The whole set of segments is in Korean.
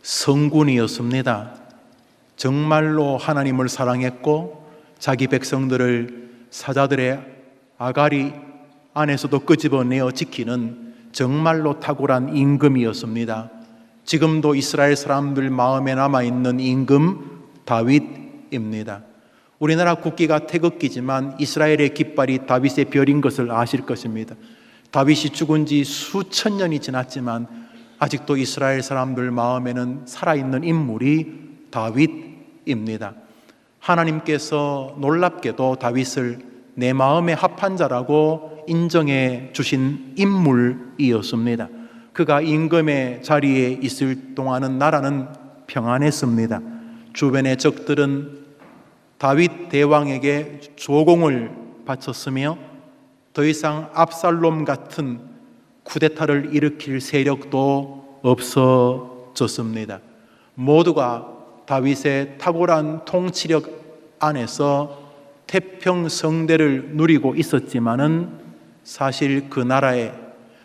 성군이었습니다. 정말로 하나님을 사랑했고 자기 백성들을 사자들의 아가리 안에서도 끄집어내어 지키는 정말로 탁월한 임금이었습니다. 지금도 이스라엘 사람들 마음에 남아있는 임금 다윗입니다. 우리나라 국기가 태극기지만 이스라엘의 깃발이 다윗의 별인 것을 아실 것입니다. 다윗이 죽은 지 수천 년이 지났지만 아직도 이스라엘 사람들 마음에는 살아있는 인물이 다윗입니다. 하나님께서 놀랍게도 다윗을 내 마음의 합한 자라고 인정해 주신 인물이었습니다. 그가 임금의 자리에 있을 동안은 나라는 평안했습니다. 주변의 적들은 다윗 대왕에게 조공을 바쳤으며 더 이상 압살롬 같은 쿠데타를 일으킬 세력도 없어졌습니다. 모두가 다윗의 탁월한 통치력 안에서 태평성대를 누리고 있었지만은 사실 그 나라에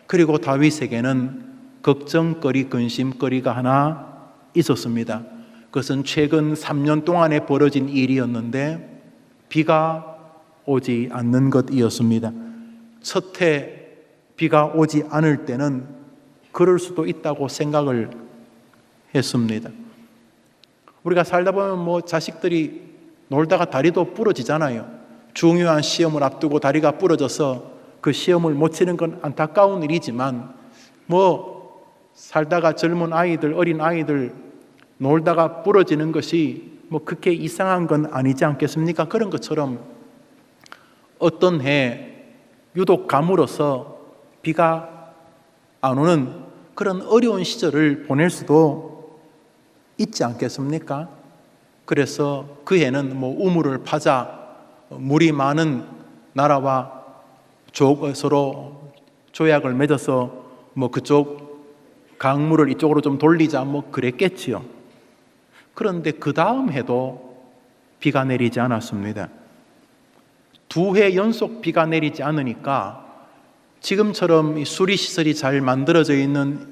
그리고 다윗에게는 걱정거리, 근심거리가 하나 있었습니다. 그것은 최근 3년 동안에 벌어진 일이었는데 비가 오지 않는 것이었습니다. 첫 해 비가 오지 않을 때는 그럴 수도 있다고 생각을 했습니다. 우리가 살다 보면 자식들이 놀다가 다리도 부러지잖아요. 중요한 시험을 앞두고 다리가 부러져서 그 시험을 못 치는 건 안타까운 일이지만 살다가 젊은 아이들, 어린 아이들 놀다가 부러지는 것이 그렇게 이상한 건 아니지 않겠습니까? 그런 것처럼 어떤 해 유독 가물어서 비가 안 오는 그런 어려운 시절을 보낼 수도 있지 않겠습니까? 그래서 그 해는 우물을 파자, 물이 많은 나라와 서로 조약을 맺어서 그쪽 강물을 이쪽으로 좀 돌리자 그랬겠지요. 그런데 그 다음 해도 비가 내리지 않았습니다. 2해 연속 비가 내리지 않으니까 지금처럼 수리시설이 잘 만들어져 있는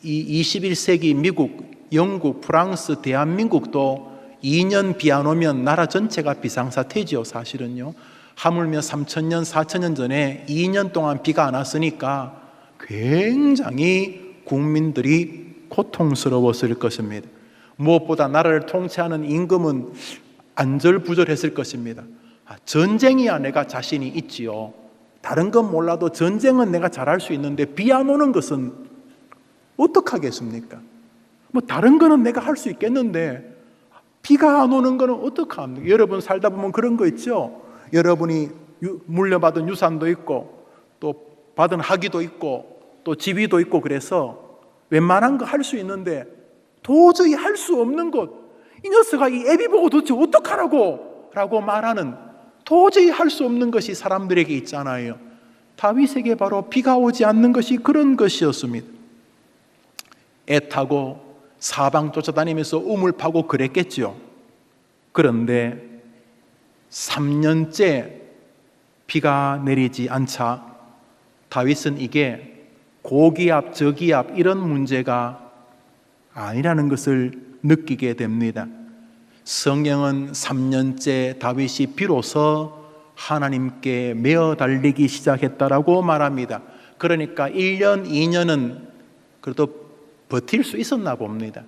이 21세기 미국, 영국, 프랑스, 대한민국도 2년 비 안 오면 나라 전체가 비상사태지요. 사실은요. 하물며 3,000년, 4,000년 전에 2년 동안 비가 안 왔으니까 굉장히 국민들이 고통스러웠을 것입니다. 무엇보다 나라를 통치하는 임금은 안절부절했을 것입니다. 전쟁이야 내가 자신이 있지요. 다른 건 몰라도 전쟁은 내가 잘할 수 있는데 비 안 오는 것은 어떡하겠습니까? 다른 거는 내가 할 수 있겠는데 비가 안 오는 거는 어떡합니까? 여러분 살다 보면 그런 거 있죠? 여러분이 물려받은 유산도 있고 또 받은 학위도 있고 또 지위도 있고 그래서 웬만한 거 할 수 있는데 도저히 할 수 없는 것, 이 녀석아 이 애비 보고 도대체 어떡하라고 라고 말하는 도저히 할 수 없는 것이 사람들에게 있잖아요. 다윗에게 바로 비가 오지 않는 것이 그런 것이었습니다. 애타고 사방 쫓아다니면서 우물 파고 그랬겠죠. 그런데 3년째 비가 내리지 않자 다윗은 이게 고기압, 저기압 이런 문제가 아니라는 것을 느끼게 됩니다. 성경은 3년째 다윗이 비로소 하나님께 매어 달리기 시작했다라고 말합니다. 그러니까 1년, 2년은 그래도 버틸 수 있었나 봅니다.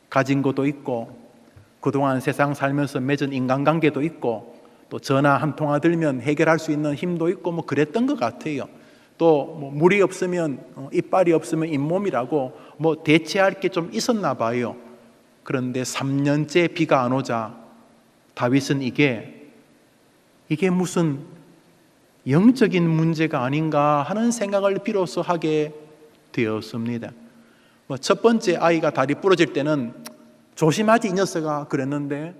가진 것도 있고 그동안 세상 살면서 맺은 인간관계도 있고 또 전화 한 통화 들면 해결할 수 있는 힘도 있고 그랬던 것 같아요. 또 물이 없으면 이빨이 없으면 잇몸이라고 대체할 게 좀 있었나 봐요. 그런데 3년째 비가 안 오자 다윗은 이게 무슨 영적인 문제가 아닌가 하는 생각을 비로소 하게 되었습니다. 첫 번째 아이가 다리 부러질 때는 조심하지 이 녀석아 그랬는데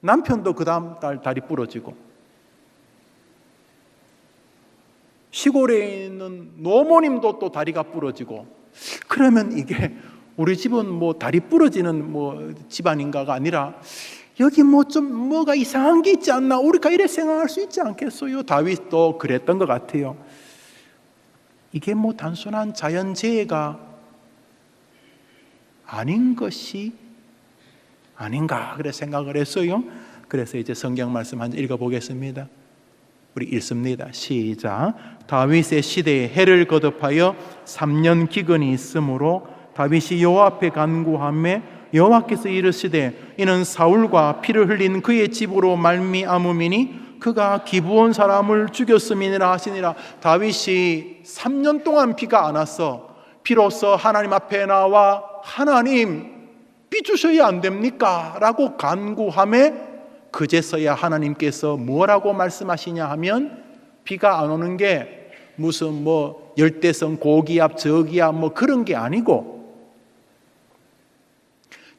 남편도 그 다음 달 다리 부러지고 시골에 있는 노모님도 또 다리가 부러지고 그러면 이게 우리 집은 다리 부러지는 집안인가가 아니라 여기 뭐가 이상한 게 있지 않나 우리가 이래 생각할 수 있지 않겠어요? 다윗도 그랬던 것 같아요. 이게 단순한 자연재해가 아닌 것이 아닌가 그래 생각을 했어요. 그래서 이제 성경 말씀 한 번 읽어보겠습니다. 우리 읽습니다. 시작. 다윗의 시대에 해를 거듭하여 3년 기근이 있으므로 다윗이 여호와 앞에 간구하매 여호와께서 이르시되 이는 사울과 피를 흘린 그의 집으로 말미암음이니 그가 기브온 사람을 죽였음이니라 하시니라. 다윗이 3년 동안 비가 안 왔어. 비로소 하나님 앞에 나와 하나님 비 주셔야 안 됩니까? 라고 간구하며 그제서야 하나님께서 뭐라고 말씀하시냐 하면 비가 안 오는 게 무슨 뭐 열대성 고기압 저기압 뭐 그런 게 아니고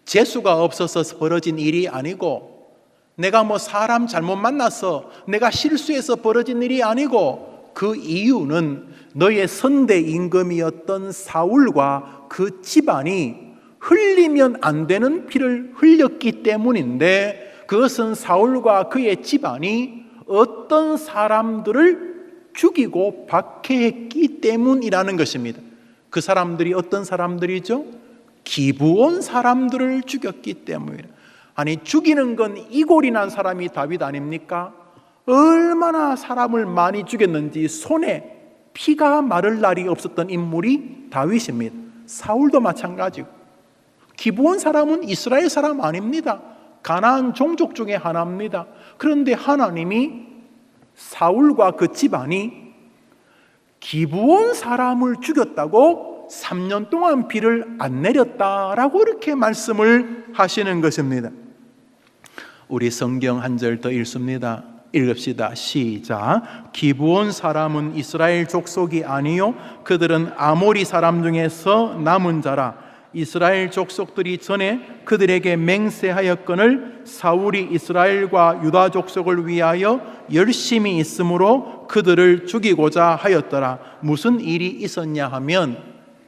재수가 없어서 벌어진 일이 아니고 내가 뭐 사람 잘못 만나서 내가 실수해서 벌어진 일이 아니고 그 이유는 너의 선대 임금이었던 사울과 그 집안이 흘리면 안 되는 피를 흘렸기 때문인데 그것은 사울과 그의 집안이 어떤 사람들을 죽이고 박해했기 때문이라는 것입니다. 그 사람들이 어떤 사람들이죠? 기브온 사람들을 죽였기 때문이라. 아니 죽이는 건 이골이 난 사람이 다윗 아닙니까? 얼마나 사람을 많이 죽였는지 손에 피가 마를 날이 없었던 인물이 다윗입니다. 사울도 마찬가지고 기브온 사람은 이스라엘 사람 아닙니다. 가나안 종족 중에 하나입니다. 그런데 하나님이 사울과 그 집안이 기브온 사람을 죽였다고 3년 동안 비를 안 내렸다라고 이렇게 말씀을 하시는 것입니다. 우리 성경 한 절 더 읽습니다. 읽읍시다. 시작. 기브온 사람은 이스라엘 족속이 아니요 그들은 아모리 사람 중에서 남은 자라. 이스라엘 족속들이 전에 그들에게 맹세하였거늘 사울이 이스라엘과 유다 족속을 위하여 열심히 있으므로 그들을 죽이고자 하였더라. 무슨 일이 있었냐 하면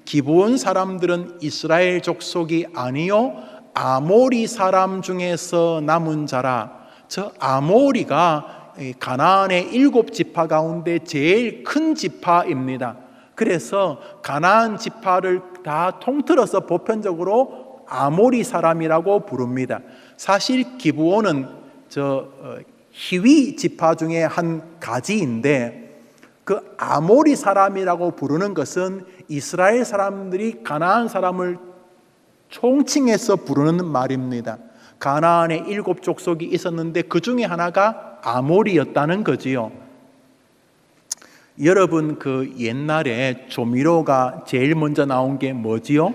기브온 사람들은 이스라엘 족속이 아니요 아모리 사람 중에서 남은 자라. 저 아모리가 가나안의 7지파 가운데 제일 큰 지파입니다. 그래서 가나안 지파를 다 통틀어서 보편적으로 아모리 사람이라고 부릅니다. 사실 기브온은 히위 지파 중에 한 가지인데 그 아모리 사람이라고 부르는 것은 이스라엘 사람들이 가나안 사람을 총칭해서 부르는 말입니다. 가나안에 7족속이 있었는데 그 중에 하나가 아모리였다는 거지요. 여러분 그 옛날에 조미료가 제일 먼저 나온 게 뭐지요?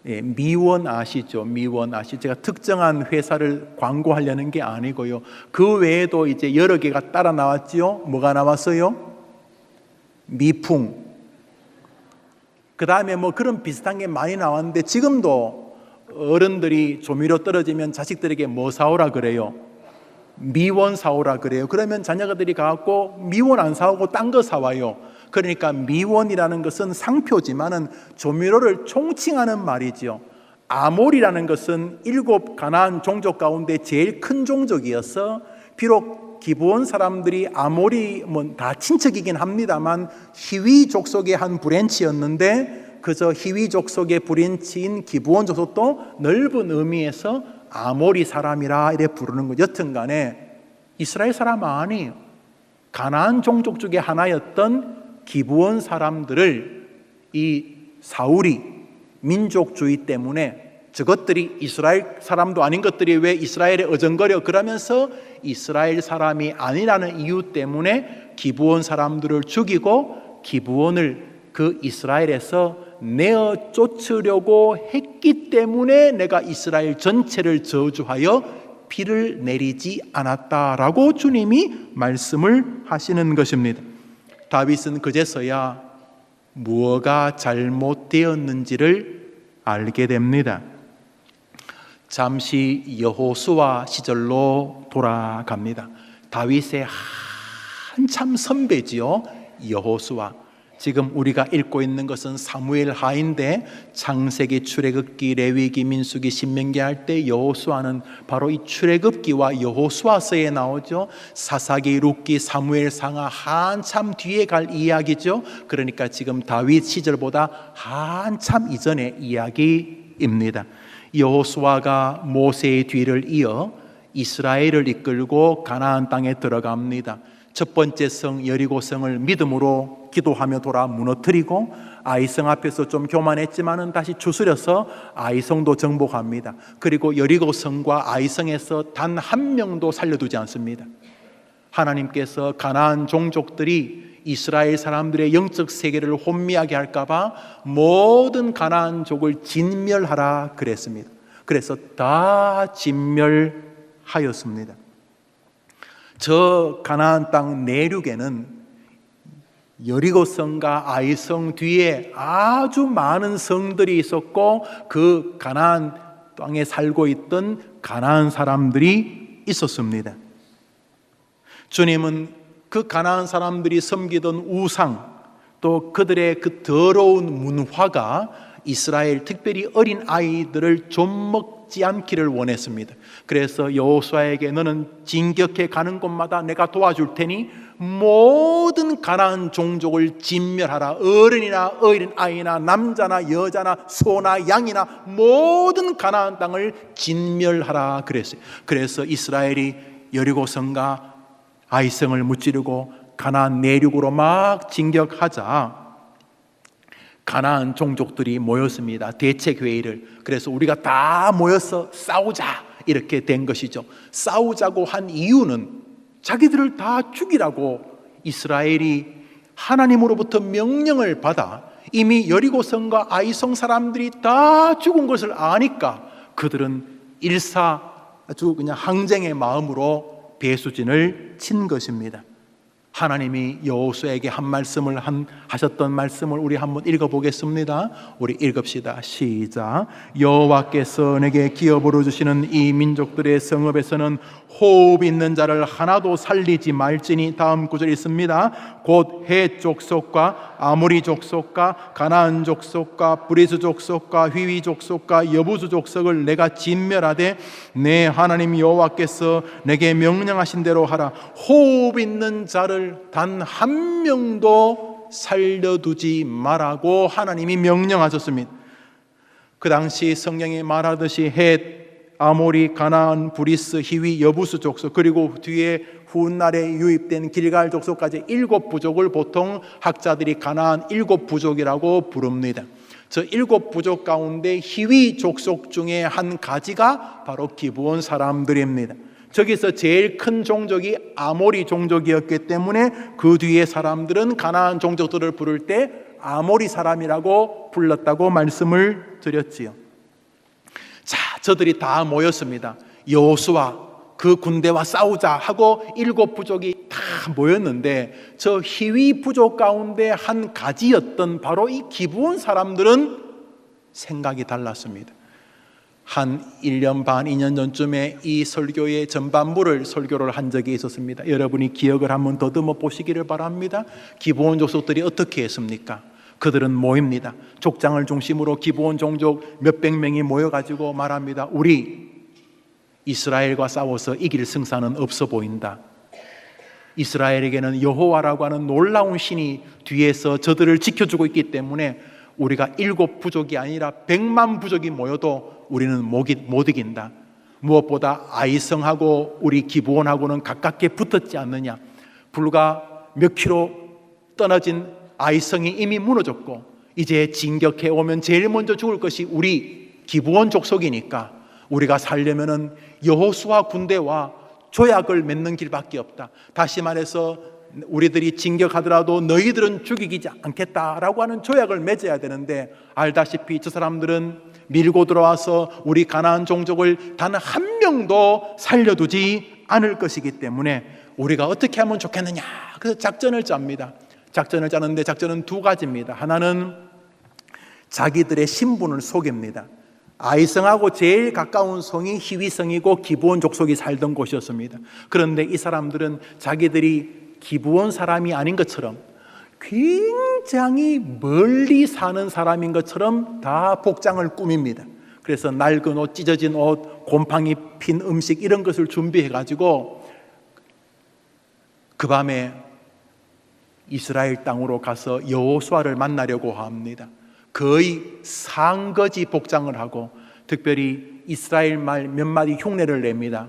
미원 아시죠? 미원 아시죠? 제가 특정한 회사를 광고하려는 게 아니고요. 그 외에도 이제 여러 개가 따라 나왔지요. 뭐가 나왔어요? 미풍. 그 다음에 뭐 그런 비슷한 게 많이 나왔는데 지금도 어른들이 조미료 떨어지면 자식들에게 뭐 사오라 그래요? 미원 사오라 그래요. 그러면 자녀들이 가갖고 미원 안 사오고 딴 거 사와요. 그러니까 미원이라는 것은 상표지만은 조미료를 총칭하는 말이죠. 아몰이라는 것은 7 가나안 종족 가운데 제일 큰 종족이어서 비록 기브온 사람들이 아몰이 뭐 다 친척이긴 합니다만 히위 족속의 한 브랜치였는데 그저 히위 족속의 브랜치인 기브온 족속도 넓은 의미에서 아모리 사람이라 이래 부르는 거. 여튼간에 이스라엘 사람 아니에요. 가나안 종족 중에 하나였던 기브온 사람들을 이 사울이 민족주의 때문에 저것들이 이스라엘 사람도 아닌 것들이 왜 이스라엘에 어정거려 그러면서 이스라엘 사람이 아니라는 이유 때문에 기브온 사람들을 죽이고 기브온을 그 이스라엘에서 내어 쫓으려고 했기 때문에 내가 이스라엘 전체를 저주하여 비를 내리지 않았다라고 주님이 말씀을 하시는 것입니다. 다윗은 그제서야 무엇가 잘못되었는지를 알게 됩니다. 잠시 여호수아 시절로 돌아갑니다. 다윗의 한참 선배지요. 여호수아. 지금 우리가 읽고 있는 것은 사무엘 하인데 창세기, 출애굽기, 레위기, 민수기, 신명기 할 때 여호수아는 바로 이 출애굽기와 여호수아서에 나오죠. 사사기, 룻기, 사무엘 상하 한참 뒤에 갈 이야기죠. 그러니까 지금 다윗 시절보다 한참 이전의 이야기입니다. 얘기입니다. 여호수아가 모세의 뒤를 이어 이스라엘을 이끌고 가나안 땅에 들어갑니다. 첫 번째 성 여리고성을 믿음으로 기도하며 돌아 무너뜨리고, 아이성 앞에서 좀 교만했지만은 다시 추스려서 아이성도 정복합니다. 그리고 여리고성과 아이성에서 단 한 명도 살려두지 않습니다. 하나님께서 가나안 종족들이 이스라엘 사람들의 영적 세계를 혼미하게 할까봐 모든 가나안족을 진멸하라 그랬습니다. 그래서 다 진멸하였습니다. 저 가나안 땅 내륙에는 여리고성과 아이성 뒤에 아주 많은 성들이 있었고, 그 가나안 땅에 살고 있던 가나안 사람들이 있었습니다. 주님은 그 가나안 사람들이 섬기던 우상, 또 그들의 그 더러운 문화가 이스라엘, 특별히 어린 아이들을 좀먹지 않기를 원했습니다. 그래서 여호수아에게 너는 진격해 가는 곳마다 내가 도와줄 테니 모든 가나안 종족을 진멸하라. 어른이나 어린 아이나 남자나 여자나 소나 양이나 모든 가나안 땅을 진멸하라 그랬어요. 그래서 이스라엘이 여리고성과 아이성을 무찌르고 가나안 내륙으로 막 진격하자 가나안 종족들이 모였습니다. 대책회의를. 그래서 우리가 다 모여서 싸우자 이렇게 된 것이죠. 싸우자고 한 이유는 자기들을 다 죽이라고 이스라엘이 하나님으로부터 명령을 받아 이미 여리고성과 아이성 사람들이 다 죽은 것을 아니까 그들은 아주 그냥 항쟁의 마음으로 배수진을 친 것입니다. 하나님이 여호수아에게 한 말씀을 하셨던 말씀을 우리 한번 읽어보겠습니다. 우리 읽읍시다. 시작. 여호와께서 내게 기업으로 주시는 이 민족들의 성읍에서는 호흡 있는 자를 하나도 살리지 말지니, 다음 구절이 있습니다. 곧 헷 족속과 아모리 족속과 가나안 족속과 브리스 족속과 휘위 족속과 여부수 족속을 내가 진멸하되 내 하나님 여호와께서 내게 명령하신 대로 하라. 호흡 있는 자를 단 한 명도 살려두지 말라고 하나님이 명령하셨습니다. 그 당시 성경에 말하듯이 헷, 아모리, 가나안, 브리스, 히위, 여부스 족속, 그리고 뒤에 훗날에 유입된 길갈 족속까지 7부족을 보통 학자들이 가나안 7부족이라고 부릅니다. 저 7부족 가운데 히위 족속 중에 한 가지가 바로 기브온 사람들입니다. 저기서 제일 큰 종족이 아모리 종족이었기 때문에 그 뒤에 사람들은 가나안 종족들을 부를 때 아모리 사람이라고 불렀다고 말씀을 드렸지요. 자, 저들이 다 모였습니다. 여호수아 그 군대와 싸우자 하고 7부족이 다 모였는데 저 히위 부족 가운데 한 가지였던 바로 이 기브온 사람들은 생각이 달랐습니다. 한 1년 반, 2년 전쯤에 이 설교의 전반부를 설교를 한 적이 있었습니다. 여러분이 기억을 한번 더듬어 보시기를 바랍니다. 기브온 족속들이 어떻게 했습니까? 그들은 모입니다. 족장을 중심으로 기브온 종족 몇백 명이 모여가지고 말합니다. 우리 이스라엘과 싸워서 이길 승산은 없어 보인다. 이스라엘에게는 여호와라고 하는 놀라운 신이 뒤에서 저들을 지켜주고 있기 때문에 우리가 7부족이 아니라 100만 부족이 모여도 우리는 못 이긴다. 무엇보다 아이성하고 우리 기브온하고는 가깝게 붙었지 않느냐. 불과 몇 킬로 떨어진 아이성이 이미 무너졌고 이제 진격해 오면 제일 먼저 죽을 것이 우리 기브온 족속이니까 우리가 살려면은 여호수아 군대와 조약을 맺는 길밖에 없다. 다시 말해서 우리들이 진격하더라도 너희들은 죽이지 않겠다라고 하는 조약을 맺어야 되는데, 알다시피 저 사람들은 밀고 들어와서 우리 가나안 종족을 단 한 명도 살려두지 않을 것이기 때문에 우리가 어떻게 하면 좋겠느냐. 그래서 작전을 짭니다. 작전을 짜는데 작전은 두 가지입니다. 하나는 자기들의 신분을 속입니다. 아이성하고 제일 가까운 성이 히위성이고 기브온 족속이 살던 곳이었습니다. 그런데 이 사람들은 자기들이 기브온 사람이 아닌 것처럼 굉장히 멀리 사는 사람인 것처럼 다 복장을 꾸밉니다. 그래서 낡은 옷, 찢어진 옷, 곰팡이 핀 음식 이런 것을 준비해가지고 그 밤에 이스라엘 땅으로 가서 여호수아를 만나려고 합니다. 거의 상거지 복장을 하고 특별히 이스라엘 말 몇 마디 흉내를 냅니다.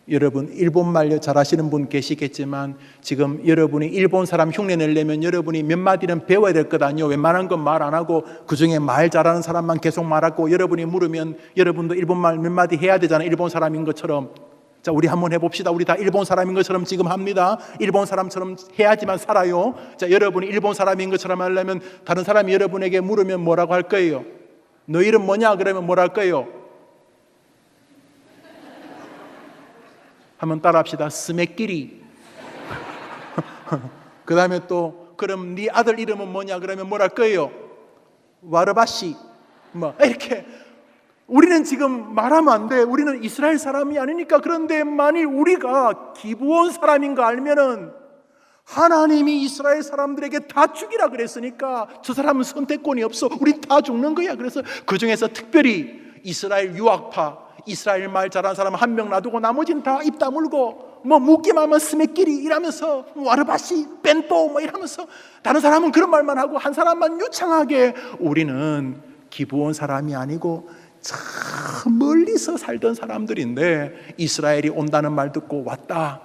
여러분 일본말 잘하시는 분 계시겠지만 지금 여러분이 일본 사람 흉내 내려면 여러분이 몇 마디는 배워야 될 것 아니요. 웬만한 건 말 안 하고 그중에 말 잘하는 사람만 계속 말하고 여러분이 물으면 여러분도 일본말 몇 마디 해야 되잖아요. 일본 사람인 것처럼. 자, 우리 한번 해봅시다. 우리 다 일본 사람인 것처럼 지금 합니다. 일본 사람처럼 해야지만 살아요. 자, 여러분이 일본 사람인 것처럼 하려면 다른 사람이 여러분에게 물으면 뭐라고 할 거예요? 너 이름 뭐냐? 그러면 뭐라 할 거예요? 한번 따라합시다. 스메끼리. 그 다음에 또 그럼 네 아들 이름은 뭐냐? 그러면 뭐라 할 거예요? 와르바시. 뭐 이렇게 우리는 지금 말하면 안 돼. 우리는 이스라엘 사람이 아니니까. 그런데 만일 우리가 기브온 사람인 거 알면은 하나님이 이스라엘 사람들에게 다 죽이라 그랬으니까 저 사람은 선택권이 없어. 우린 다 죽는 거야. 그래서 그 중에서 특별히 이스라엘 유학파, 이스라엘 말 잘하는 사람 한 명 놔두고 나머지는 다 입 다물고 뭐 묻기만 하면 스메끼리 이러면서 와르바시, 벤뽀 뭐 이러면서 다른 사람은 그런 말만 하고 한 사람만 유창하게 우리는 기브온 사람이 아니고 참 멀리서 살던 사람들인데 이스라엘이 온다는 말 듣고 왔다.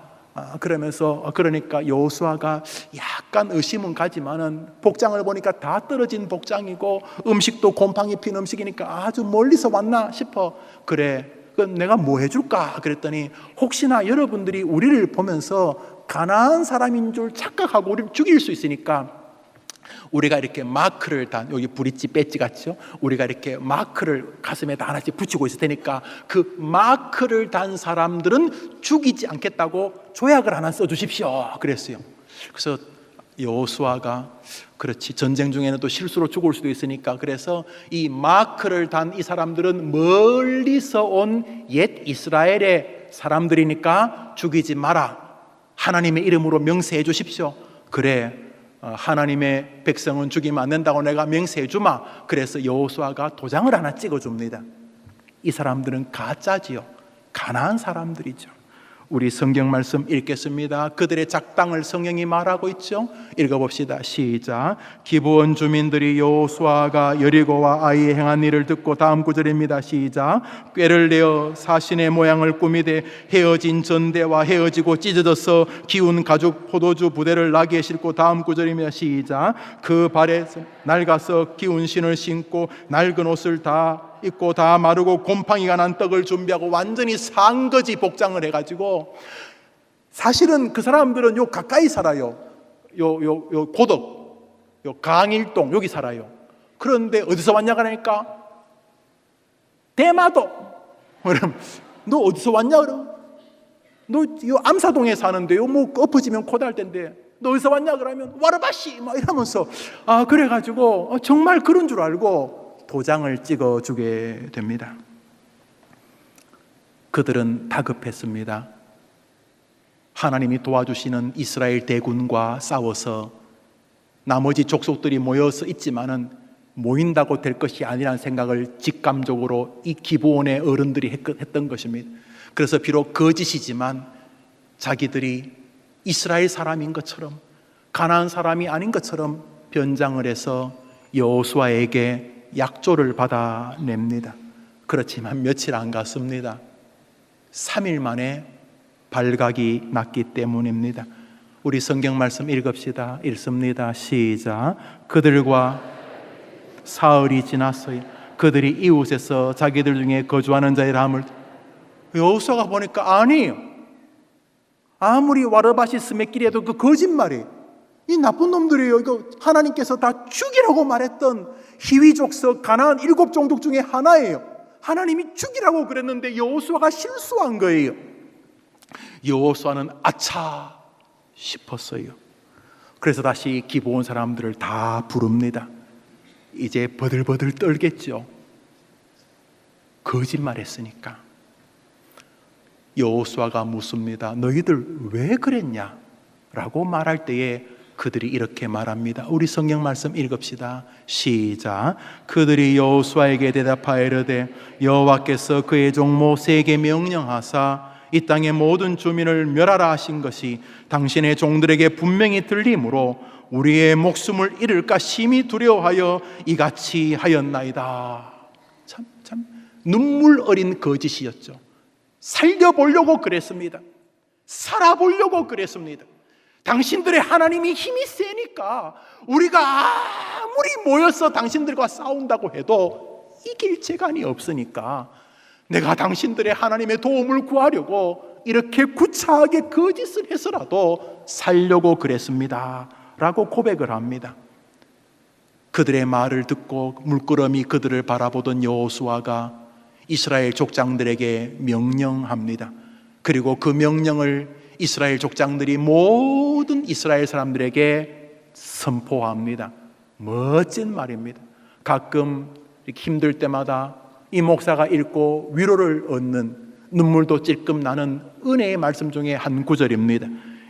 그러면서 그러니까 여호수아가 약간 의심은 가지만은 복장을 보니까 다 떨어진 복장이고 음식도 곰팡이 핀 음식이니까 아주 멀리서 왔나 싶어. 그래, 그럼 내가 뭐 해줄까? 그랬더니 혹시나 여러분들이 우리를 보면서 가나안 사람인 줄 착각하고 우리를 죽일 수 있으니까 우리가 이렇게 마크를 단, 여기 브릿지 배지 같죠? 우리가 이렇게 마크를 가슴에다 하나씩 붙이고 있을 테니까 그 마크를 단 사람들은 죽이지 않겠다고 조약을 하나 써주십시오. 그랬어요. 그래서 여호수아가 그렇지, 전쟁 중에는 또 실수로 죽을 수도 있으니까 그래서 이 마크를 단 이 사람들은 멀리서 온 옛 이스라엘의 사람들이니까 죽이지 마라. 하나님의 이름으로 명세해 주십시오. 그래, 하나님의 백성은 죽이면 안 된다고 내가 명세해 주마. 그래서 여호수아가 도장을 하나 찍어줍니다. 이 사람들은 가짜지요. 가나안 사람들이죠. 우리 성경 말씀 읽겠습니다. 그들의 작당을 성경이 말하고 있죠. 읽어봅시다. 시작. 기브온 주민들이 여호수아가 여리고와 아이의 행한 일을 듣고 다음 구절입니다. 시작. 꾀를 내어 사신의 모양을 꾸미되 헤어진 전대와 헤어지고 찢어져서 기운 가죽 포도주 부대를 나귀에 싣고 다음 구절입니다. 시작. 그 발에 낡아서 기운 신을 신고 낡은 옷을 다 입고 다 마르고 곰팡이가 난 떡을 준비하고 완전히 상거지 복장을 해가지고 사실은 그 사람들은 요 가까이 살아요. 요 고덕, 요 강일동 여기 살아요. 그런데 어디서 왔냐고 하니까 대마도. 그럼 너 어디서 왔냐? 그럼 너 요 암사동에 사는데 요 뭐 엎어지면 코달 텐데 너 어디서 왔냐? 그러면 와르바시 막 이러면서 그래가지고 정말 그런 줄 알고 도장을 찍어주게 됩니다. 그들은 다급했습니다. 하나님이 도와주시는 이스라엘 대군과 싸워서 나머지 족속들이 모여서 있지만은 모인다고 될 것이 아니라는 생각을 직감적으로 이 기브온의 어른들이 했던 것입니다. 그래서 비록 거짓이지만 자기들이 이스라엘 사람인 것처럼 가나안 사람이 아닌 것처럼 변장을 해서 여호수아에게 약조를 받아냅니다. 그렇지만 며칠 안 갔습니다. 3일 만에 발각이 났기 때문입니다. 우리 성경 말씀 읽읍시다. 읽습니다. 시작. 그들과 사흘이 지났어요. 그들이 이웃에서 자기들 중에 거주하는 자의 함을 여호수아가 보니까 아니에요. 아무리 와르바시 스메끼리 해도 그 거짓말이에요. 이 나쁜 놈들이에요. 이거 하나님께서 다 죽이라고 말했던 히위족속 가나안 7종족 중에 하나예요. 하나님이 죽이라고 그랬는데 여호수아가 실수한 거예요. 여호수아는 아차 싶었어요. 그래서 다시 기브온 사람들을 다 부릅니다. 이제 버들버들 떨겠죠. 거짓말했으니까. 여호수아가 묻습니다. 너희들 왜 그랬냐? 라고 말할 때에 그들이 이렇게 말합니다. 우리 성경 말씀 읽읍시다. 시작. 그들이 여호수아에게 대답하여 이르되 여호와께서 그의 종 모세에게 명령하사 이 땅의 모든 주민을 멸하라 하신 것이 당신의 종들에게 분명히 들리므로 우리의 목숨을 잃을까 심히 두려워하여 이같이 하였나이다. 참 눈물 어린 거짓이었죠. 살려보려고 그랬습니다. 살아보려고 그랬습니다. 당신들의 하나님이 힘이 세니까 우리가 아무리 모여서 당신들과 싸운다고 해도 이길 재간이 없으니까 내가 당신들의 하나님의 도움을 구하려고 이렇게 구차하게 거짓을 해서라도 살려고 그랬습니다 라고 고백을 합니다. 그들의 말을 듣고 물끄러미 그들을 바라보던 여호수아가 이스라엘 족장들에게 명령합니다. 그리고 그 명령을 이스라엘 족장들이 모든 이스라엘 사람들에게 선포합니다. 멋진 말입니다. 가끔 이렇게 힘들 때마다 이 목사가 읽고 위로를 얻는, 눈물도 찔끔 나는 은혜의 말씀 중에 한 구절입니다.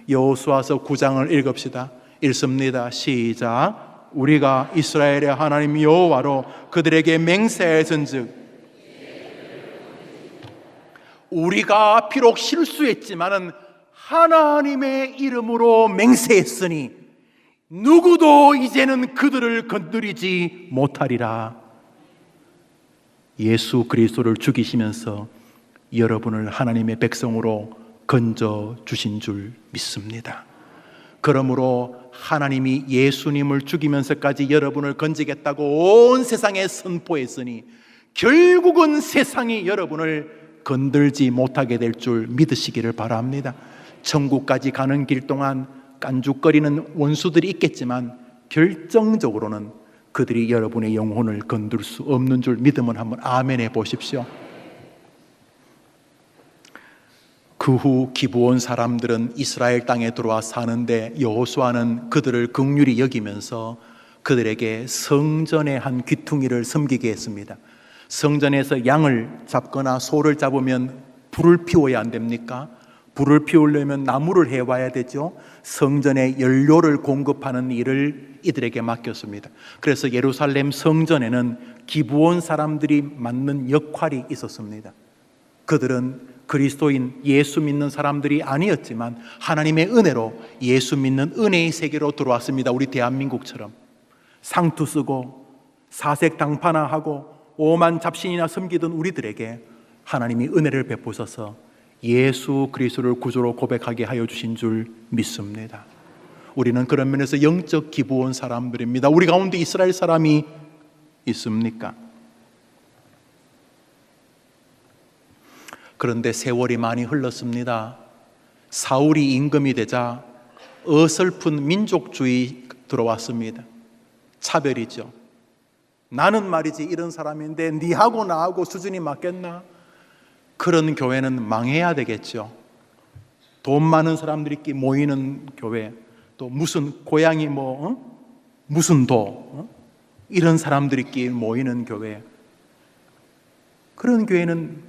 여호수아서 9장을 읽읍시다. 읽습니다. 시작. 우리가 이스라엘의 하나님 여호와로 그들에게 맹세했은즉, 우리가 비록 실수했지만은 하나님의 이름으로 맹세했으니 누구도 이제는 그들을 건드리지 못하리라. 예수 그리스도를 죽이시면서 여러분을 하나님의 백성으로 건져 주신 줄 믿습니다. 그러므로 하나님이 예수님을 죽이면서까지 여러분을 건지겠다고 온 세상에 선포했으니 결국은 세상이 여러분을 건들지 못하게 될 줄 믿으시기를 바랍니다. 천국까지 가는 길 동안 깐죽거리는 원수들이 있겠지만 결정적으로는 그들이 여러분의 영혼을 건들 수 없는 줄 믿으면 한번 아멘 해 보십시오. 그 후 기브온 사람들은 이스라엘 땅에 들어와 사는데 여호수아는 그들을 긍휼히 여기면서 그들에게 성전의 한 귀퉁이를 섬기게 했습니다. 성전에서 양을 잡거나 소를 잡으면 불을 피워야 안 됩니까? 불을 피우려면 나무를 해와야 되죠. 성전에 연료를 공급하는 일을 이들에게 맡겼습니다. 그래서 예루살렘 성전에는 기브온 사람들이 맡는 역할이 있었습니다. 그들은 그리스도인 예수 믿는 사람들이 아니었지만 하나님의 은혜로 예수 믿는 은혜의 세계로 들어왔습니다. 우리 대한민국처럼 상투 쓰고 사색 당파나 하고 오만 잡신이나 섬기던 우리들에게 하나님이 은혜를 베푸셔서 예수 그리스도를 구주로 고백하게 하여 주신 줄 믿습니다. 우리는 그런 면에서 영적 기브온 사람들입니다. 우리 가운데 이스라엘 사람이 있습니까? 그런데 세월이 많이 흘렀습니다. 사울이 임금이 되자 어설픈 민족주의 들어왔습니다. 차별이죠. 나는 말이지 이런 사람인데 니하고 나하고 수준이 맞겠나? 그런 교회는 망해야 되겠죠. 돈 많은 사람들이 모이는 교회, 또 무슨 고향이 무슨 도 이런 사람들이 모이는 교회, 그런 교회는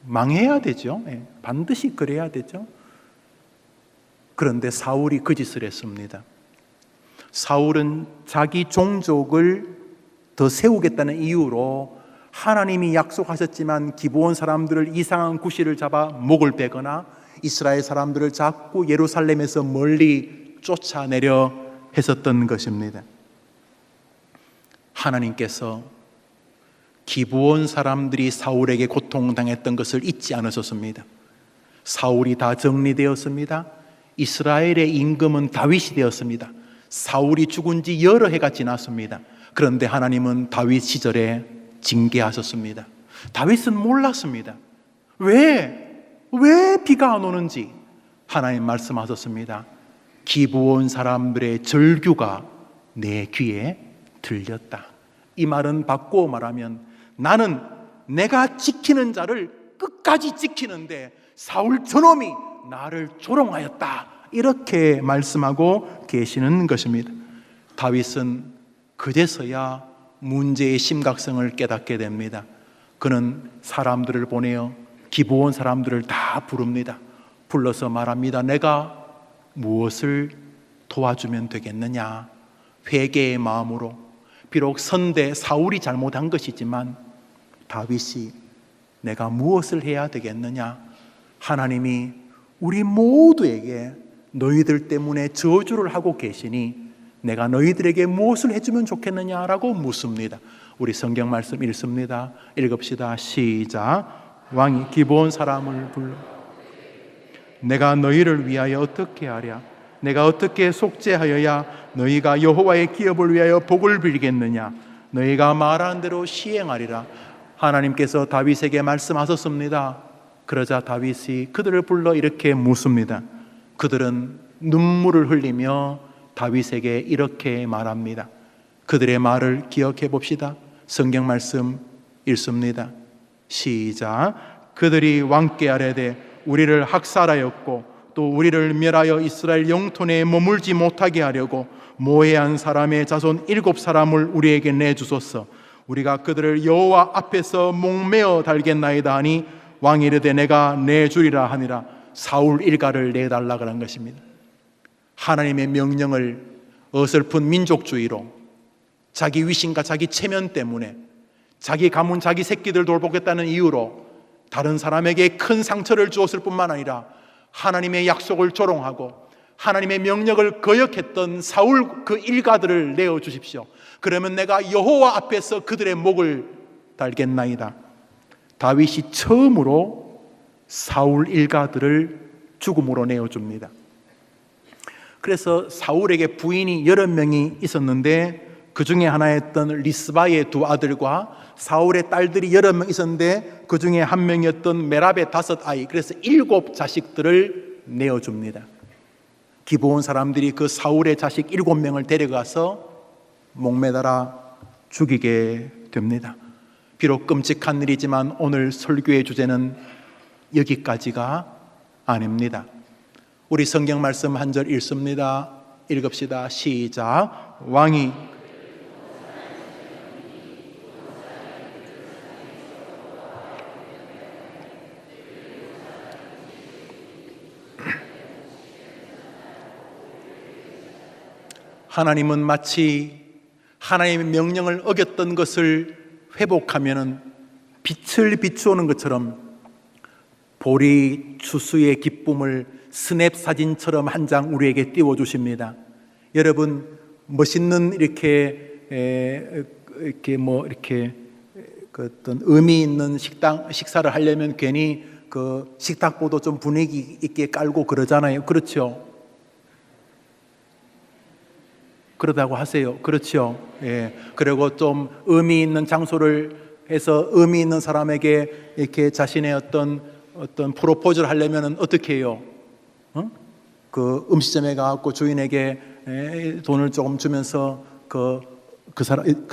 망해야 되죠. 반드시 그래야 되죠. 그런데 사울이 그 짓을 했습니다. 사울은 자기 종족을 더 세우겠다는 이유로 하나님이 약속하셨지만 기브온 사람들을 이상한 구실을 잡아 목을 베거나 이스라엘 사람들을 자꾸 예루살렘에서 멀리 쫓아내려 했었던 것입니다. 하나님께서 기브온 사람들이 사울에게 고통당했던 것을 잊지 않으셨습니다. 사울이 다 정리되었습니다. 이스라엘의 임금은 다윗이 되었습니다. 사울이 죽은 지 여러 해가 지났습니다. 그런데 하나님은 다윗 시절에 징계하셨습니다. 다윗은 몰랐습니다. 왜 비가 안 오는지 하나님 말씀하셨습니다. 기브온 사람들의 절규가 내 귀에 들렸다. 이 말은 바꾸어 말하면 나는 내가 지키는 자를 끝까지 지키는데 사울 저놈이 나를 조롱하였다. 이렇게 말씀하고 계시는 것입니다. 다윗은 그제서야 문제의 심각성을 깨닫게 됩니다. 그는 사람들을 보내어 기브온 사람들을 다 부릅니다. 불러서 말합니다. 내가 무엇을 도와주면 되겠느냐? 회개의 마음으로, 비록 선대 사울이 잘못한 것이지만 다윗이 내가 무엇을 해야 되겠느냐? 하나님이 우리 모두에게 너희들 때문에 저주를 하고 계시니 내가 너희들에게 무엇을 해주면 좋겠느냐라고 묻습니다. 우리 성경 말씀 읽습니다. 읽읍시다. 시작. 왕이 기브온 사람을 불러 내가 너희를 위하여 어떻게 하랴? 내가 어떻게 속죄하여야 너희가 여호와의 기업을 위하여 복을 빌겠느냐? 너희가 말한 대로 시행하리라. 하나님께서 다윗에게 말씀하셨습니다. 그러자 다윗이 그들을 불러 이렇게 묻습니다. 그들은 눈물을 흘리며 다윗에게 이렇게 말합니다. 그들의 말을 기억해 봅시다. 성경 말씀 읽습니다. 시작. 그들이 왕께 아뢰되 우리를 학살하였고 또 우리를 멸하여 이스라엘 영토 내에 머물지 못하게 하려고 모해한 사람의 자손 7사람을 우리에게 내주소서. 우리가 그들을 여호와 앞에서 목매어 달겠나이다 하니 왕이 이르되 내가 내주리라 하니라. 사울 일가를 내달라 그런 것입니다. 하나님의 명령을 어설픈 민족주의로 자기 위신과 자기 체면 때문에 자기 가문 자기 새끼들 돌보겠다는 이유로 다른 사람에게 큰 상처를 주었을 뿐만 아니라 하나님의 약속을 조롱하고 하나님의 명령을 거역했던 사울 그 일가들을 내어주십시오. 그러면 내가 여호와 앞에서 그들의 목을 달겠나이다. 다윗이 처음으로 사울 일가들을 죽음으로 내어줍니다. 그래서 사울에게 부인이 여러 명이 있었는데 그 중에 하나였던 리스바의 2 아들과 사울의 딸들이 여러 명 있었는데 그 중에 한 명이었던 메랍의 5 아이, 그래서 7 자식들을 내어줍니다. 기브온 사람들이 그 사울의 자식 7명을 데려가서 목매달아 죽이게 됩니다. 비록 끔찍한 일이지만 오늘 설교의 주제는 여기까지가 아닙니다. 우리 성경 말씀 한 절 읽습니다. 읽읍시다. 시작. 왕이 하나님은 마치 하나님의 명령을 어겼던 것을 회복하면은 빛을 비추오는 것처럼 보리 추수의 기쁨을 스냅 사진처럼 한 장 우리에게 띄워주십니다. 여러분, 멋있는 이렇게 그 어떤 의미 있는 식사를 하려면 괜히 그 식탁보도 좀 분위기 있게 깔고 그러잖아요. 그렇죠? 그러다고 하세요. 그렇죠? 예. 그리고 좀 의미 있는 장소를 해서 의미 있는 사람에게 이렇게 자신의 어떤 프로포즈를 하려면 어떻게 해요? 그 음식점에 가고 주인에게 돈을 조금 주면서 그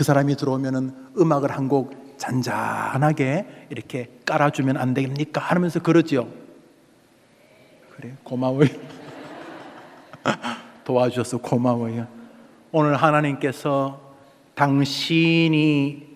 사람이 들어오면은 음악을 한 곡 잔잔하게 이렇게 깔아주면 안 됩니까? 하면서 그러죠. 그래, 고마워요. 도와주셔서 고마워요. 오늘 하나님께서 당신이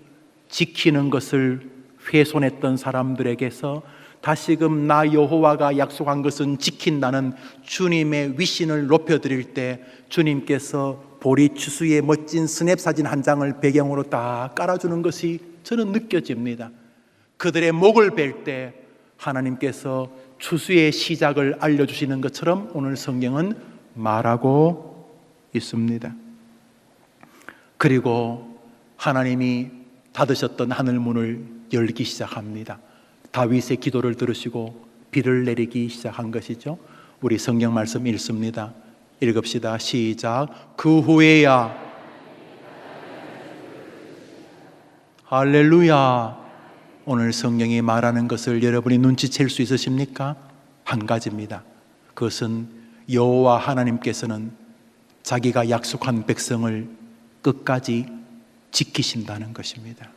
지키는 것을 훼손했던 사람들에게서 다시금 나 여호와가 약속한 것은 지킨다는 주님의 위신을 높여드릴 때 주님께서 보리 추수의 멋진 스냅 사진 한 장을 배경으로 딱 깔아주는 것이 저는 느껴집니다. 그들의 목을 벨 때 하나님께서 추수의 시작을 알려주시는 것처럼 오늘 성경은 말하고 있습니다. 그리고 하나님이 닫으셨던 하늘문을 열기 시작합니다. 다윗의 기도를 들으시고 비를 내리기 시작한 것이죠. 우리 성경 말씀 읽습니다. 읽읍시다. 시작. 그 후에야 할렐루야. 오늘 성경이 말하는 것을 여러분이 눈치챌 수 있으십니까? 한 가지입니다. 그것은 여호와 하나님께서는 자기가 약속한 백성을 끝까지 지키신다는 것입니다.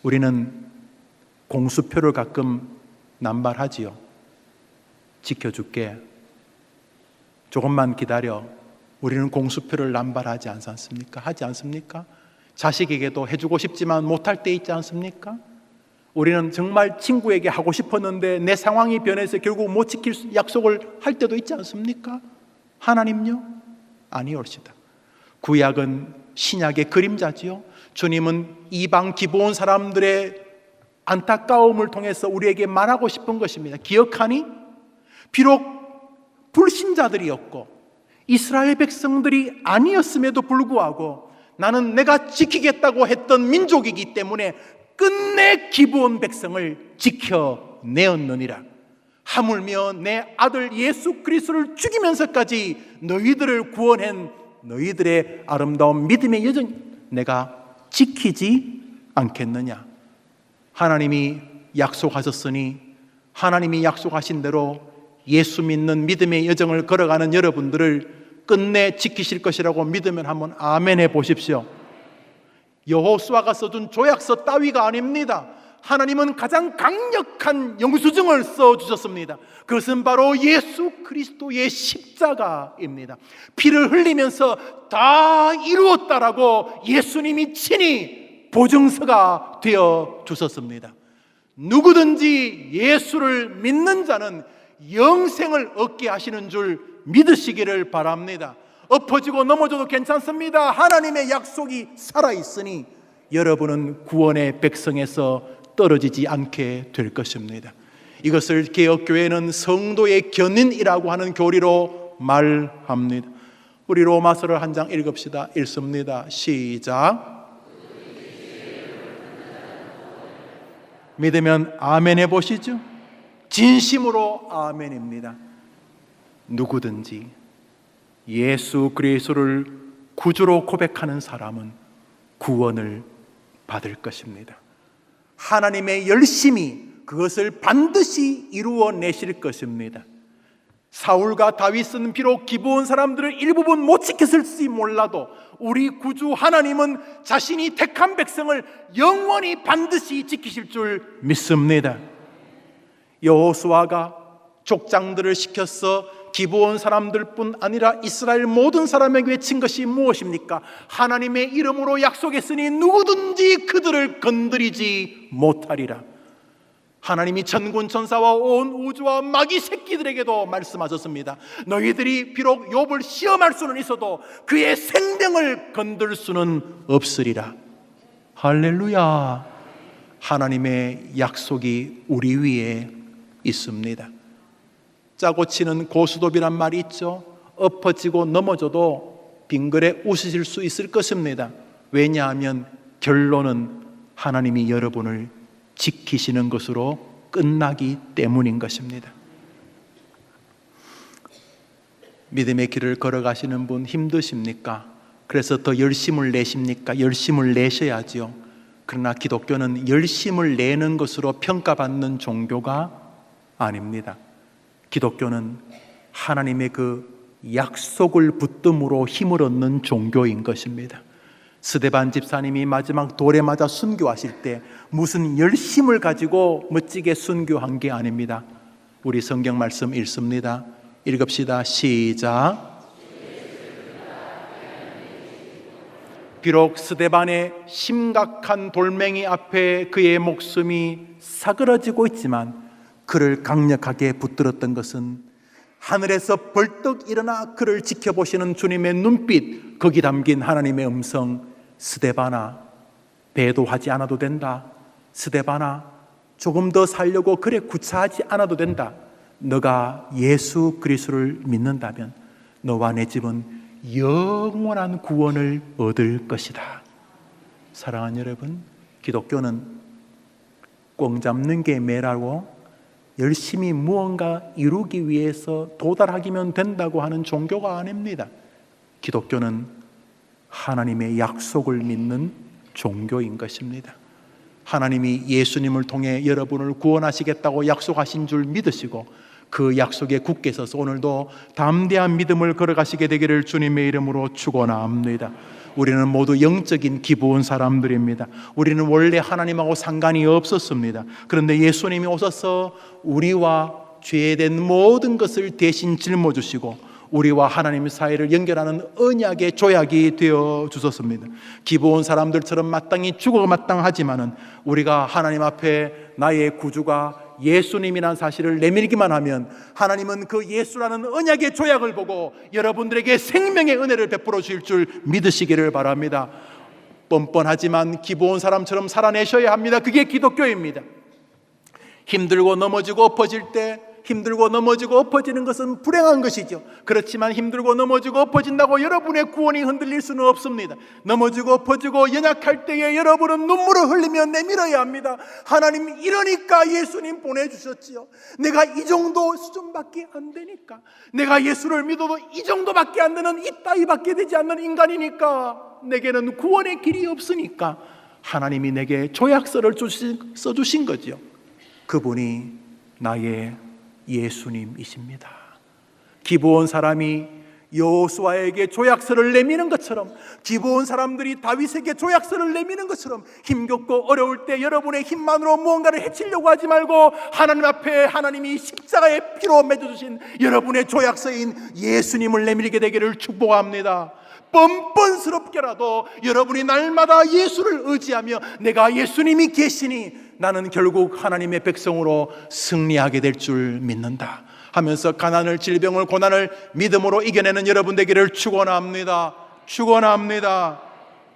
우리는 공수표를 가끔 남발하지요. 지켜줄게. 조금만 기다려. 우리는 공수표를 남발하지 않습니까? 하지 않습니까? 자식에게도 해주고 싶지만 못할 때 있지 않습니까? 우리는 정말 친구에게 하고 싶었는데 내 상황이 변해서 결국 못 지킬 약속을 할 때도 있지 않습니까? 하나님요? 아니올시다. 구약은 신약의 그림자지요. 주님은 이방 기브온 사람들의 안타까움을 통해서 우리에게 말하고 싶은 것입니다. 기억하니? 비록 불신자들이었고 이스라엘 백성들이 아니었음에도 불구하고 나는 내가 지키겠다고 했던 민족이기 때문에 끝내 기브온 백성을 지켜내었느니라. 하물며 내 아들 예수 그리스도를 죽이면서까지 너희들을 구원한 너희들의 아름다운 믿음의 여정 내가 지키지 않겠느냐. 하나님이 약속하셨으니 하나님이 약속하신 대로 예수 믿는 믿음의 여정을 걸어가는 여러분들을 끝내 지키실 것이라고 믿으면 한번 아멘 해보십시오. 여호수아가 써준 조약서 따위가 아닙니다. 하나님은 가장 강력한 영수증을 써주셨습니다. 그것은 바로 예수 그리스도의 십자가입니다. 피를 흘리면서 다 이루었다라고 예수님이 친히 보증서가 되어 주셨습니다. 누구든지 예수를 믿는 자는 영생을 얻게 하시는 줄 믿으시기를 바랍니다. 엎어지고 넘어져도 괜찮습니다. 하나님의 약속이 살아있으니 여러분은 구원의 백성에서 떨어지지 않게 될 것입니다. 이것을 개혁교회는 성도의 견인이라고 하는 교리로 말합니다. 우리 로마서를 한 장 읽읍시다. 읽습니다. 시작. 믿으면 아멘 해보시죠. 진심으로 아멘입니다. 누구든지 예수 그리스도를 구주로 고백하는 사람은 구원을 받을 것입니다. 하나님의 열심히 그것을 반드시 이루어내실 것입니다. 사울과 다윗은 비록 기브온 사람들을 일부분 못 지켰을지 몰라도 우리 구주 하나님은 자신이 택한 백성을 영원히 반드시 지키실 줄 믿습니다. 여호수아가 족장들을 시켜서 기브온 사람들뿐 아니라 이스라엘 모든 사람에게 외친 것이 무엇입니까? 하나님의 이름으로 약속했으니 누구든지 그들을 건드리지 못하리라. 하나님이 천군 천사와 온 우주와 마귀 새끼들에게도 말씀하셨습니다. 너희들이 비록 욥을 시험할 수는 있어도 그의 생명을 건들 수는 없으리라. 할렐루야. 하나님의 약속이 우리 위에 있습니다. 짜고 치는 고스톱이란 말이 있죠. 엎어지고 넘어져도 빙그레 웃으실 수 있을 것입니다. 왜냐하면 결론은 하나님이 여러분을 지키시는 것으로 끝나기 때문인 것입니다. 믿음의 길을 걸어가시는 분 힘드십니까? 그래서 더 열심을 내십니까? 열심을 내셔야죠. 그러나 기독교는 열심을 내는 것으로 평가받는 종교가 아닙니다. 기독교는 하나님의 그 약속을 붙듦으로 힘을 얻는 종교인 것입니다. 스데반 집사님이 마지막 돌에 맞아 순교하실 때 무슨 열심을 가지고 멋지게 순교한 게 아닙니다. 우리 성경 말씀 읽습니다. 읽읍시다. 시작. 비록 스데반의 심각한 돌멩이 앞에 그의 목숨이 사그러지고 있지만 그를 강력하게 붙들었던 것은 하늘에서 벌떡 일어나 그를 지켜보시는 주님의 눈빛, 거기 담긴 하나님의 음성. 스데반아, 배도하지 않아도 된다. 스데반아, 조금 더 살려고 그래 구차하지 않아도 된다. 너가 예수 그리스도를 믿는다면 너와 내 집은 영원한 구원을 얻을 것이다. 사랑하는 여러분, 기독교는 꽁 잡는 게 매라고 열심히 무언가 이루기 위해서 도달하기면 된다고 하는 종교가 아닙니다. 기독교는 하나님의 약속을 믿는 종교인 것입니다. 하나님이 예수님을 통해 여러분을 구원하시겠다고 약속하신 줄 믿으시고 그 약속에 굳게 서서 오늘도 담대한 믿음을 걸어가시게 되기를 주님의 이름으로 축원합니다. 우리는 모두 영적인 기브온 사람들입니다. 우리는 원래 하나님하고 상관이 없었습니다. 그런데 예수님이 오셔서 우리와 죄된 모든 것을 대신 짊어지시고 우리와 하나님 사이를 연결하는 언약의 조약이 되어 주셨습니다. 기브온 사람들처럼 마땅히 죽어 마땅하지만은 우리가 하나님 앞에 나의 구주가 예수님이라는 사실을 내밀기만 하면 하나님은 그 예수라는 언약의 조약을 보고 여러분들에게 생명의 은혜를 베풀어 주실 줄 믿으시기를 바랍니다. 뻔뻔하지만 기브온 사람처럼 살아내셔야 합니다. 그게 기독교입니다. 힘들고 넘어지고 엎어질 때, 힘들고 넘어지고 엎어지는 것은 불행한 것이죠. 그렇지만 힘들고 넘어지고 엎어진다고 여러분의 구원이 흔들릴 수는 없습니다. 넘어지고 엎어지고 연약할 때에 여러분은 눈물을 흘리며 내밀어야 합니다. 하나님, 이러니까 예수님 보내주셨지요. 내가 이 정도 수준밖에 안 되니까, 내가 예수를 믿어도 이 정도밖에 안 되는 이 따위밖에 되지 않는 인간이니까, 내게는 구원의 길이 없으니까 하나님이 내게 조약서를 써주신 거죠. 그분이 나의 예수님이십니다. 기브온 사람이 여호수아에게 조약서를 내미는 것처럼, 기브온 사람들이 다윗에게 조약서를 내미는 것처럼, 힘겹고 어려울 때 여러분의 힘만으로 무언가를 해치려고 하지 말고 하나님 앞에 하나님이 십자가의 피로 맺어주신 여러분의 조약서인 예수님을 내밀게 되기를 축복합니다. 뻔뻔스럽게라도 여러분이 날마다 예수를 의지하며 내가 예수님이 계시니 나는 결국 하나님의 백성으로 승리하게 될 줄 믿는다 하면서 가난을, 질병을, 고난을 믿음으로 이겨내는 여러분 되기를 축원합니다. 축원합니다.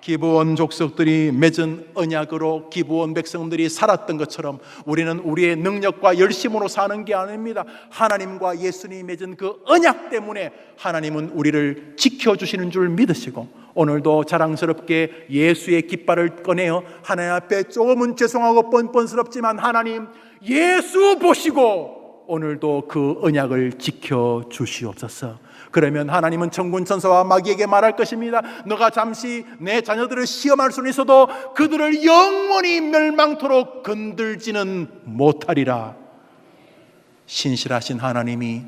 기브온 족속들이 맺은 언약으로 기브온 백성들이 살았던 것처럼 우리는 우리의 능력과 열심으로 사는 게 아닙니다. 하나님과 예수님이 맺은 그 언약 때문에 하나님은 우리를 지켜주시는 줄 믿으시고, 오늘도 자랑스럽게 예수의 깃발을 꺼내어 하나님 앞에 조금은 죄송하고 뻔뻔스럽지만 하나님, 예수 보시고 오늘도 그 언약을 지켜주시옵소서. 그러면 하나님은 천군 천사와 마귀에게 말할 것입니다. 너가 잠시 내 자녀들을 시험할 수는 있어도 그들을 영원히 멸망토록 건들지는 못하리라. 신실하신 하나님이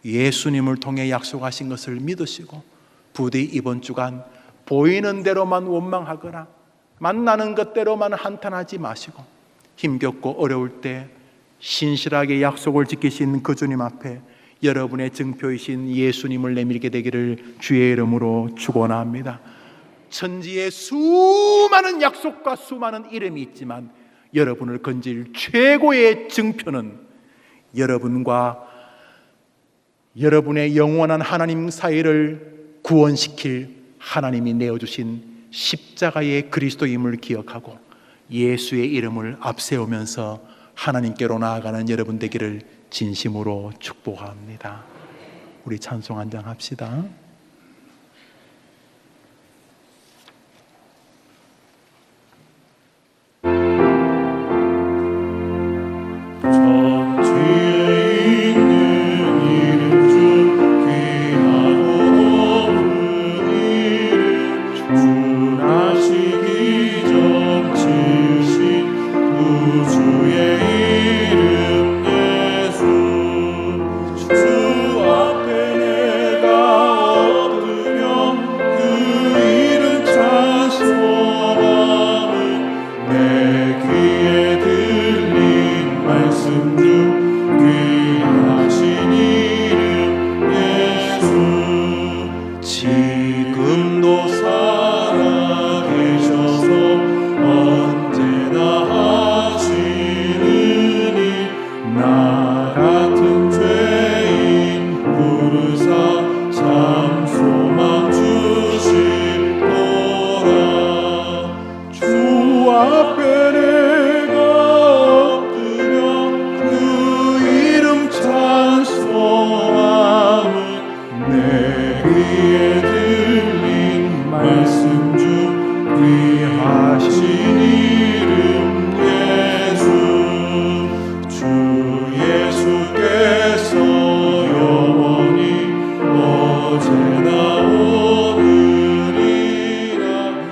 예수님을 통해 약속하신 것을 믿으시고, 부디 이번 주간 보이는 대로만 원망하거나 만나는 것대로만 한탄하지 마시고, 힘겹고 어려울 때 신실하게 약속을 지키신 그 주님 앞에 여러분의 증표이신 예수님을 내밀게 되기를 주의 이름으로 축원합니다. 천지에 수많은 약속과 수많은 이름이 있지만 여러분을 건질 최고의 증표는 여러분과 여러분의 영원한 하나님 사이를 구원시킬 하나님이 내어주신 십자가의 그리스도임을 기억하고 예수의 이름을 앞세우면서 하나님께로 나아가는 여러분 되기를 진심으로 축복합니다. 우리 찬송 한 장 합시다.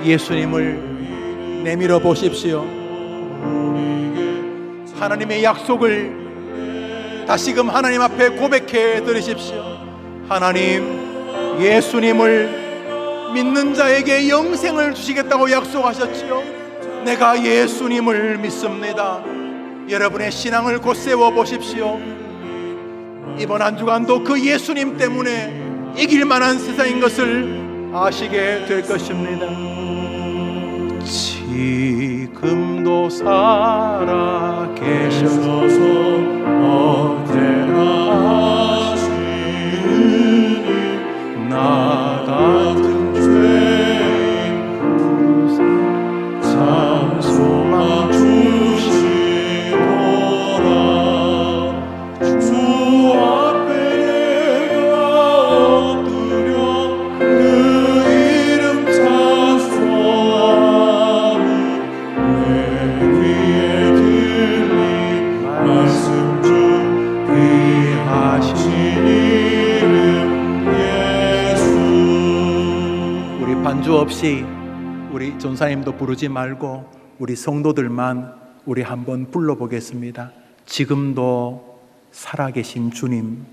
예수님을 내밀어 보십시오. 하나님의 약속을 다시금 하나님 앞에 고백해 드리십시오. 하나님, 예수님을 믿는 자에게 영생을 주시겠다고 약속하셨지요. 내가 예수님을 믿습니다. 여러분의 신앙을 곧세워 보십시오. 이번 한 주간도 그 예수님 때문에 이길 만한 세상인 것을 아시게 될 것입니다. 지금도 살아 계셔서 언제나 하시는 나 같은 죄인 참 소망 주시도다. 없이 우리 전사님도 부르지 말고 우리 성도들만 우리 한번 불러보겠습니다. 지금도 살아계신 주님,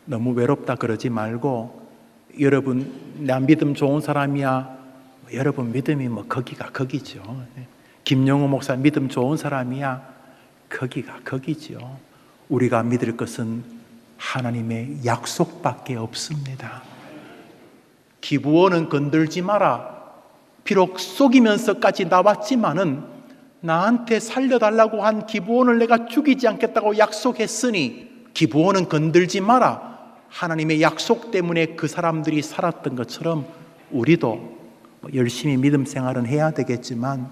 너무 외롭다 그러지 말고, 여러분 나 믿음 좋은 사람이야, 여러분 믿음이 뭐 거기가 거기죠. 김영호 목사 믿음 좋은 사람이야, 거기가 거기죠. 우리가 믿을 것은 하나님의 약속밖에 없습니다. 기부원은 건들지 마라. 비록 속이면서까지 나왔지만은 나한테 살려달라고 한 기부원을 내가 죽이지 않겠다고 약속했으니 기부원은 건들지 마라. 하나님의 약속 때문에 그 사람들이 살았던 것처럼 우리도 열심히 믿음 생활은 해야 되겠지만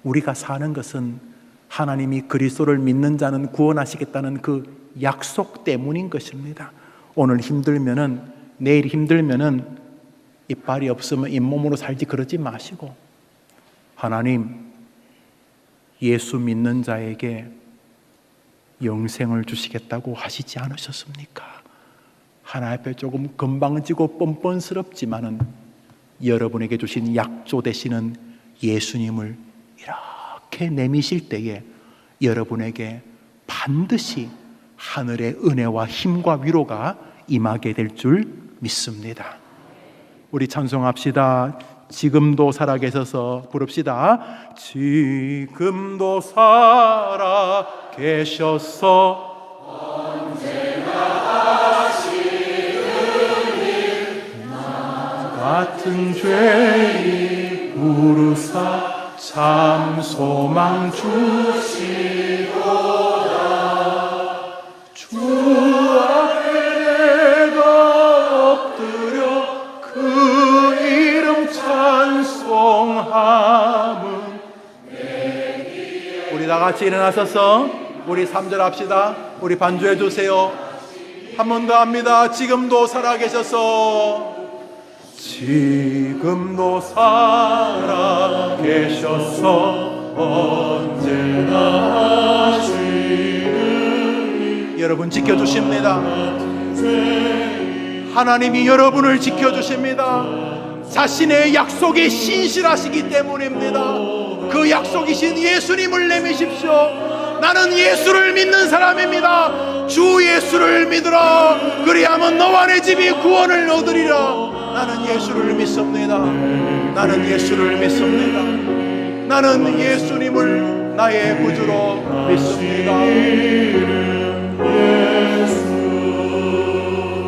우리가 사는 것은 하나님이 그리스도를 믿는 자는 구원하시겠다는 그 약속 때문인 것입니다. 오늘 힘들면은, 내일 힘들면은 이빨이 없으면 잇몸으로 살지 그러지 마시고, 하나님, 예수 믿는 자에게 영생을 주시겠다고 하시지 않으셨습니까? 하나님 앞에 조금 건방지고 뻔뻔스럽지만은 여러분에게 주신 약조 되시는 예수님을 이렇게 내미실 때에 여러분에게 반드시 하늘의 은혜와 힘과 위로가 임하게 될 줄 믿습니다. 우리 찬송합시다. 지금도 살아계셔서 부릅시다. 지금도 살아계셔서 언제나 하시는 일 나 같은 죄인 부르사 참 소망 주시도다. 주 앞에 내가 엎드려 그 이름 찬송함은. 우리 다 같이 일어나셔서 우리 3절 합시다. 우리 반주해 주세요. 한 번 더 합니다. 지금도 살아계셔서, 지금도 살아계셔서 언제나 하시는 여러분 지켜주십니다. 하나님이 여러분을 지켜주십니다. 자신의 약속에 신실하시기 때문입니다. 그 약속이신 예수님을 내미십시오. 나는 예수를 믿는 사람입니다. 주 예수를 믿으라. 그리하면 너와 내 집이 구원을 얻으리라. 나는 예수를 믿습니다. 나는 예수를 믿습니다. 나는 예수님을 나의 구주로 믿습니다.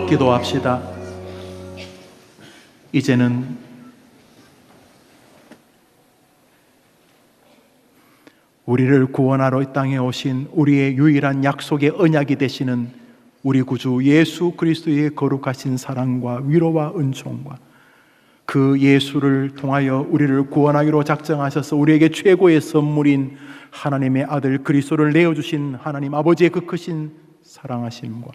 기도합시다. 이제는 우리를 구원하러 이 땅에 오신 우리의 유일한 약속의 언약이 되시는 우리 구주 예수 그리스도의 거룩하신 사랑과 위로와 은총과 그 예수를 통하여 우리를 구원하기로 작정하셔서 우리에게 최고의 선물인 하나님의 아들 그리스도를 내어주신 하나님 아버지의 그 크신 사랑하심과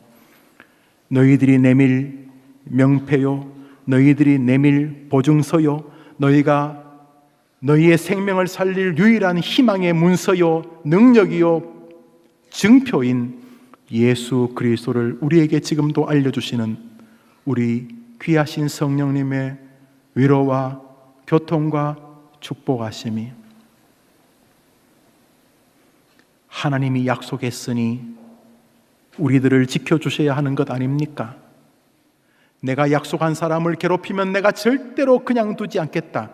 너희들이 내밀 명패요, 너희들이 내밀 보증서요, 너희가 너희의 생명을 살릴 유일한 희망의 문서요, 능력이요, 증표인 예수 그리스도를 우리에게 지금도 알려주시는 우리 귀하신 성령님의 위로와 교통과 축복하심이 하나님이 약속했으니 우리들을 지켜주셔야 하는 것 아닙니까? 내가 약속한 사람을 괴롭히면 내가 절대로 그냥 두지 않겠다.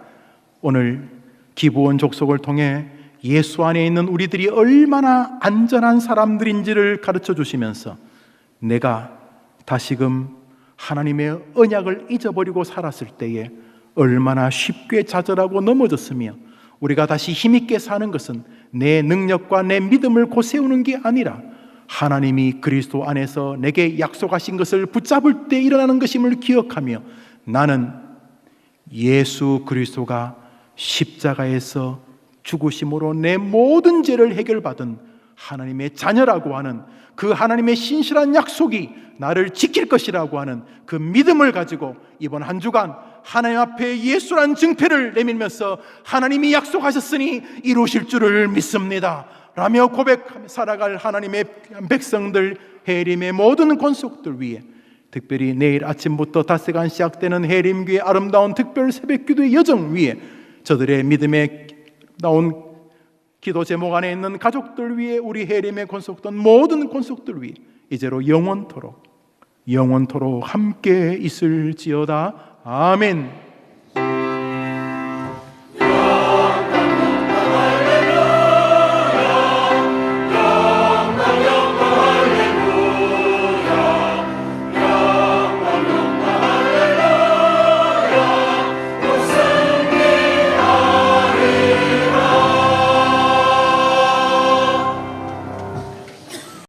오늘 기부원 족속을 통해 예수 안에 있는 우리들이 얼마나 안전한 사람들인지를 가르쳐 주시면서 내가 다시금 하나님의 언약을 잊어버리고 살았을 때에 얼마나 쉽게 좌절하고 넘어졌으며 우리가 다시 힘있게 사는 것은 내 능력과 내 믿음을 고세우는 게 아니라 하나님이 그리스도 안에서 내게 약속하신 것을 붙잡을 때 일어나는 것임을 기억하며 나는 예수 그리스도가 십자가에서 죽으심으로 내 모든 죄를 해결받은 하나님의 자녀라고 하는 그 하나님의 신실한 약속이 나를 지킬 것이라고 하는 그 믿음을 가지고 이번 한 주간 하나님 앞에 예수란 증표를 내밀면서 하나님이 약속하셨으니 이루실 줄을 믿습니다 라며 고백하며 살아갈 하나님의 백성들, 해림의 모든 권속들 위해 특별히 내일 아침부터 닷새간 시작되는 해림교의 아름다운 특별 새벽기도의 여정 위에 저들의 믿음에 나온 기도 제목 안에 있는 가족들 위에 우리 해림에 권속된 모든 권속들 위에 이제로 영원토록 함께 있을지어다. 아멘.